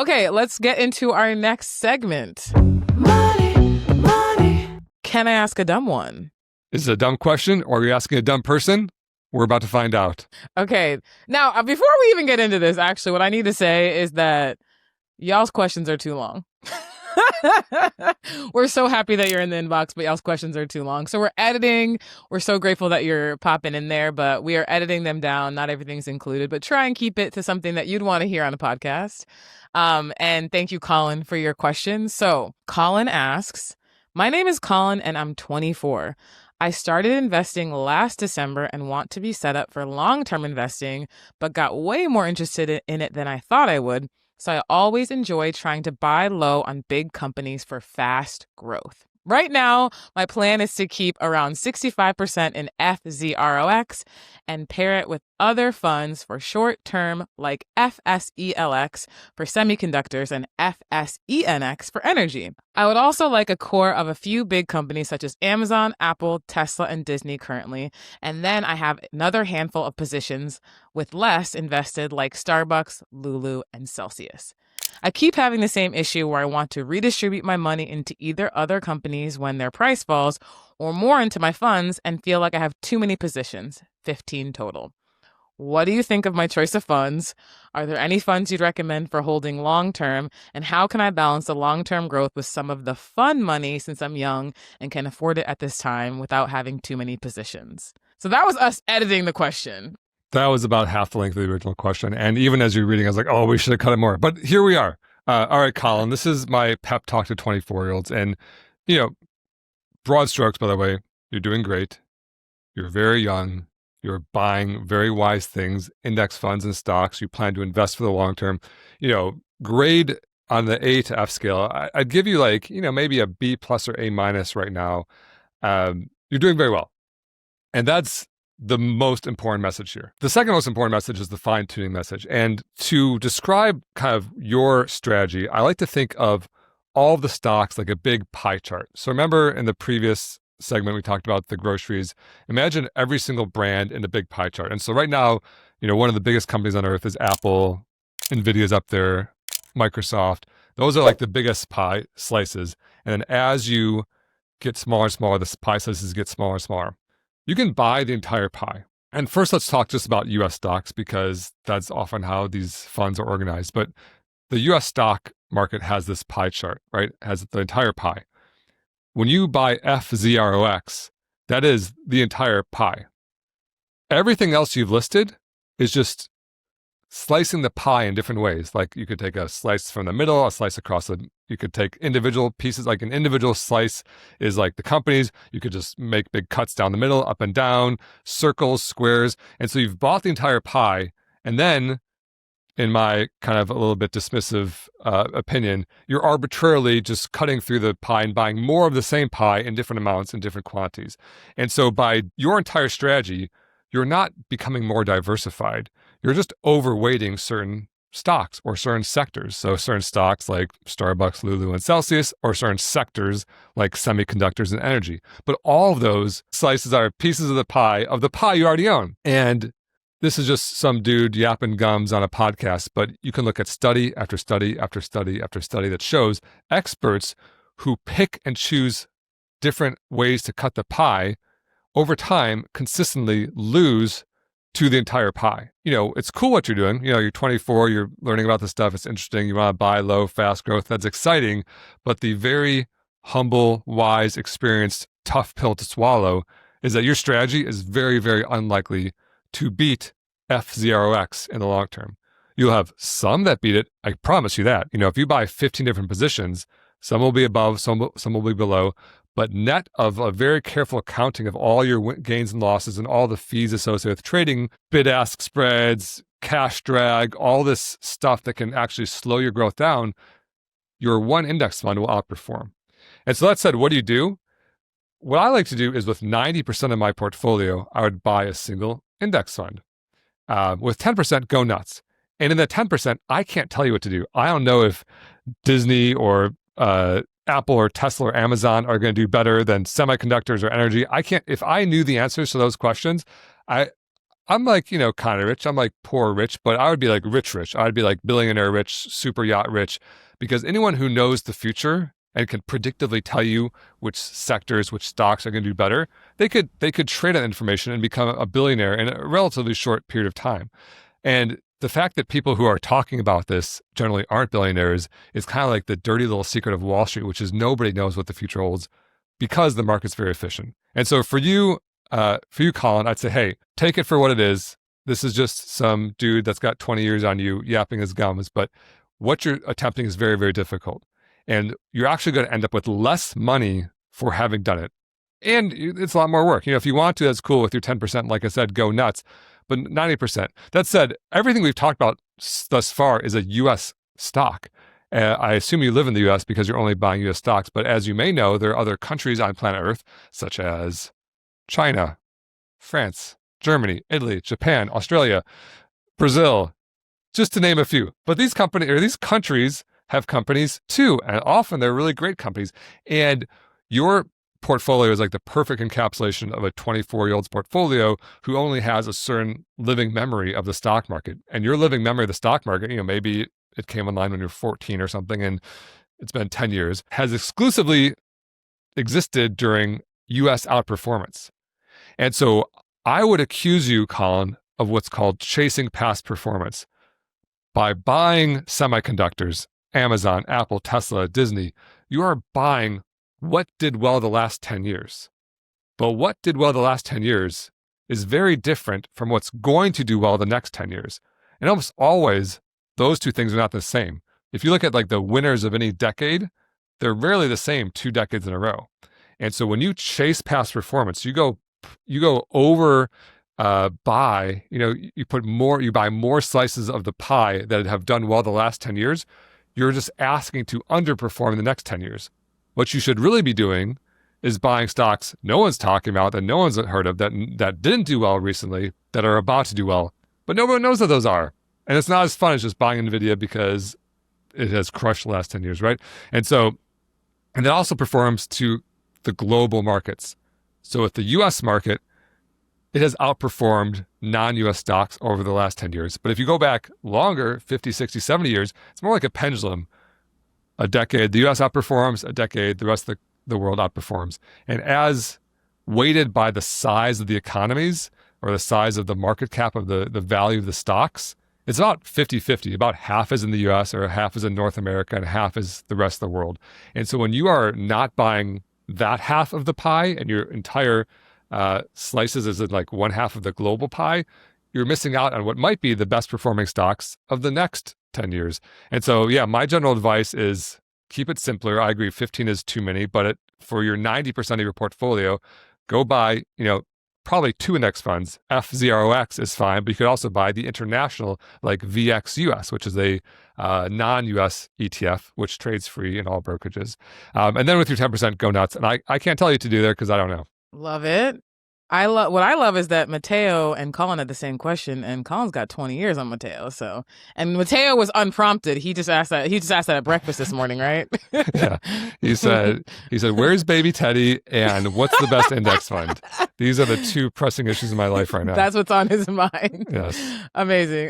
Okay, let's get into our next segment. Money, money. Can I ask a dumb one? Is it a dumb question or are you asking a dumb person? We're about to find out. Okay, now before we even get into this, actually, what I need to say is that y'all's questions are too long. We're so happy that you're in the inbox, but y'all's questions are too long. So we're editing. We're so grateful that you're popping in there, but we are editing them down. Not everything's included, but try and keep it to something that you'd want to hear on a podcast. And thank you, Colin, for your questions. So Colin asks, my name is Colin and I'm 24. I started investing last December and want to be set up for long-term investing, but got way more interested in it than I thought I would. So I always enjoy trying to buy low on big companies for fast growth. Right now, my plan is to keep around 65% in FZROX and pair it with other funds for short term like FSELX for semiconductors and FSENX for energy. I would also like a core of a few big companies such as Amazon, Apple, Tesla, and Disney currently. And then I have another handful of positions with less invested like Starbucks, Lulu, and Celsius. I keep having the same issue where I want to redistribute my money into either other companies when their price falls or more into my funds and feel like I have too many positions, 15 total. What do you think of my choice of funds? Are there any funds you'd recommend for holding long-term? And how can I balance the long-term growth with some of the fun money since I'm young and can afford it at this time without having too many positions? So that was us editing the question. That was about half the length of the original question. And even as you're reading, I was like, oh, we should have cut it more. But here we are. All right, Colin, this is my pep talk to 24-year-olds. And, broad strokes, by the way, you're doing great. You're very young. You're buying very wise things, index funds and stocks. You plan to invest for the long term. Grade on the A to F scale, I'd give you maybe a B plus or A minus right now. You're doing very well. And that's the most important message here. The second most important message is the fine-tuning message. And to describe kind of your strategy, I like to think of all of the stocks like a big pie chart. So remember in the previous segment, we talked about the groceries. Imagine every single brand in the big pie chart. And so right now, one of the biggest companies on earth is Apple, Nvidia's up there, Microsoft. Those are like the biggest pie slices. And then as you get smaller and smaller, the pie slices get smaller and smaller. You can buy the entire pie. And first, let's talk just about U.S. stocks because that's often how these funds are organized. But the U.S. stock market has this pie chart, right? It has the entire pie. When you buy FZROX, that is the entire pie. Everything else you've listed is just slicing the pie in different ways. Like you could take a slice from the middle, a slice across you could take individual pieces, like an individual slice is like the companies. You could just make big cuts down the middle, up and down, circles, squares. And so you've bought the entire pie. And then in my kind of a little bit dismissive opinion, you're arbitrarily just cutting through the pie and buying more of the same pie in different amounts and different quantities. And so by your entire strategy, you're not becoming more diversified. You're just overweighting certain stocks or certain sectors. So certain stocks like Starbucks, Lulu, and Celsius, or certain sectors like semiconductors and energy. But all of those slices are pieces of the pie you already own. And this is just some dude yapping gums on a podcast, but you can look at study after study after study after study that shows experts who pick and choose different ways to cut the pie over time consistently lose to the entire pie. It's cool what you're doing. You're 24, you're learning about this stuff. It's interesting. You want to buy low, fast growth. That's exciting. But the very humble, wise, experienced, tough pill to swallow is that your strategy is very, very unlikely to beat FZROX in the long term. You'll have some that beat it. I promise you that. If you buy 15 different positions, some will be above, some will be below. But net of a very careful accounting of all your gains and losses and all the fees associated with trading, bid-ask spreads, cash drag, all this stuff that can actually slow your growth down, your one index fund will outperform. And so that said, what do? What I like to do is with 90% of my portfolio, I would buy a single index fund. With 10%, go nuts. And in the 10%, I can't tell you what to do. I don't know if Disney or Apple or Tesla or Amazon are going to do better than semiconductors or energy. If I knew the answers to those questions, I I'm like, kind of rich. I'm like poor rich, but I would be like rich. I'd be like billionaire rich, super yacht rich, because anyone who knows the future and can predictively tell you which sectors, which stocks are going to do better, they could trade that information and become a billionaire in a relatively short period of time. And the fact that people who are talking about this generally aren't billionaires is kind of like the dirty little secret of Wall Street, which is nobody knows what the future holds because the market's very efficient. And so for you, Colin, I'd say, hey, take it for what it is. This is just some dude that's got 20 years on you yapping his gums, but what you're attempting is very, very difficult. And you're actually going to end up with less money for having done it. And it's a lot more work. If you want to, that's cool with your 10%. Like I said, go nuts. But 90%. That said, everything we've talked about thus far is a U.S. stock. I assume you live in the U.S. because you're only buying U.S. stocks. But as you may know, there are other countries on planet Earth, such as China, France, Germany, Italy, Japan, Australia, Brazil, just to name a few. But these countries have companies too, and often they're really great companies. And your portfolio is like the perfect encapsulation of a 24-year-old's portfolio who only has a certain living memory of the stock market. And your living memory of the stock market, maybe it came online when you're 14 or something, and it's been 10 years, has exclusively existed during U.S. outperformance. And so I would accuse you, Colin, of what's called chasing past performance. By buying semiconductors, Amazon, Apple, Tesla, Disney, you are buying what did well the last 10 years. But what did well the last 10 years is very different from what's going to do well the next 10 years. And almost always, those two things are not the same. If you look at like the winners of any decade, they're rarely the same 2 decades in a row. And so when you chase past performance, you go over buy, you buy more slices of the pie that have done well the last 10 years. You're just asking to underperform the next 10 years. What you should really be doing is buying stocks no one's talking about, that no one's heard of, that didn't do well recently, that are about to do well, but no one knows what those are. And it's not as fun as just buying NVIDIA because it has crushed the last 10 years, right? And it also performs to the global markets. So with the US market, it has outperformed non-US stocks over the last 10 years. But if you go back longer, 50, 60, 70 years, it's more like a pendulum. A decade, the US outperforms, a decade, the rest of the world outperforms. And as weighted by the size of the economies or the size of the market cap of the value of the stocks, it's about 50-50. About half is in the US or half is in North America and half is the rest of the world. And so when you are not buying that half of the pie and your entire slices is in like one half of the global pie, you're missing out on what might be the best performing stocks of the next 10 years. And so, yeah, my general advice is keep it simpler. I agree 15 is too many, but for your 90% of your portfolio, go buy, probably 2 index funds. FZROX is fine, but you could also buy the international like VXUS, which is a non-US ETF, which trades free in all brokerages. And then with your 10%, go nuts. And I can't tell you what to do there because I don't know. Love it. What I love is that Mateo and Colin had the same question, and Colin's got 20 years on Mateo. And Mateo was unprompted. He just asked that at breakfast this morning, right? Yeah. He said, where's baby Teddy and what's the best index fund? These are the 2 pressing issues in my life right now. That's what's on his mind. Yes. Amazing.